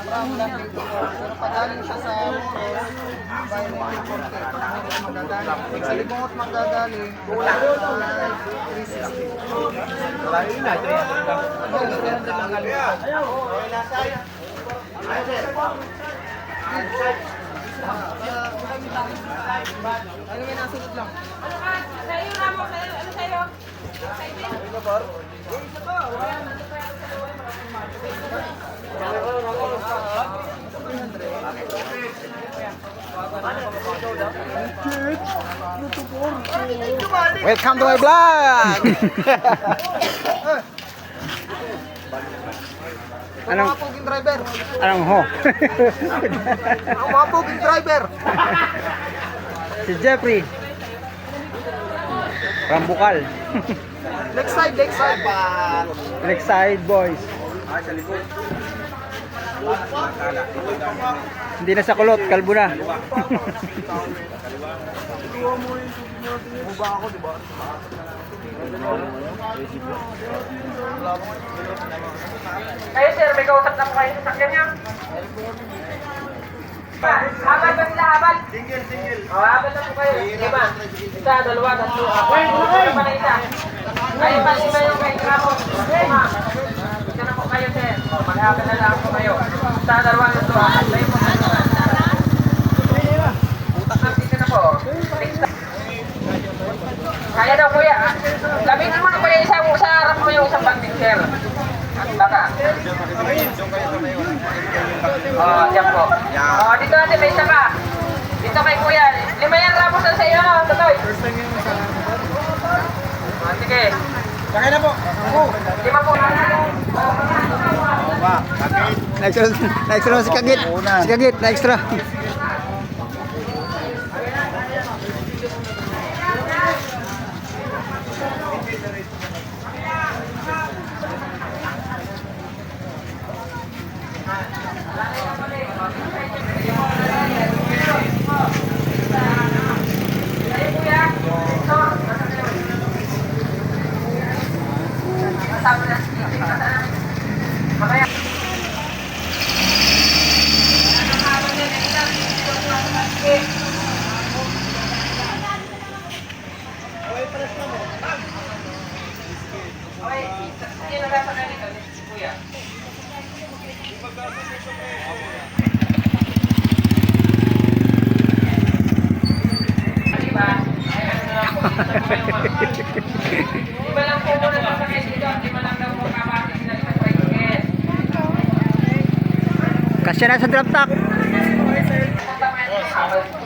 Pero pagaling siya sa Moros, bayan mo yung konti. Magagaling. Sa Libongot magagaling, 360. Wala yun na. Ano may nasunod lang? Ano ka? Sa'yo, Ramo. Ano sa'yo? Welcome to my vlog! Ano mga puging driver? Anong ho? Ang mga puging driver! Si Jeffrey. Rambukal. Next side, next side. Next side, boys. Hindi na sa kulot, kalbo na. Buba ako, di ba? Kayo, sir, may kausap na po kayo sa sakyan niya? Habal ba sila, habal? Single. O, habal na po kayo. Lima. Isa, dalawa, tatlo. Ano pa na isa? Kayo pa, lima yung kayo, Ramo. Lima. Isa na po kayo, sir. O, maghabal na lang po kayo. Isa, dalawa, tatlo. Kayo po kayo. Isa na po. Kaya daw, kuya. Labitin mo na, kuya. Isa harap mo yung isang banding, sir. Baka. Oh, diyan po. Oh, dito natin may isa pa. Dito kay kuya. Lima yan, Ramos na sa iyo, Totoy. Oh, sige. Sakay na po. Lima po. Na-extra si Kagit. Si Kagit, na-extra. Lima lang po muna sa sakit dito. Lima lang daw po kapatid na isang tricycle. Kasya na sa drop top. Punta pa yan.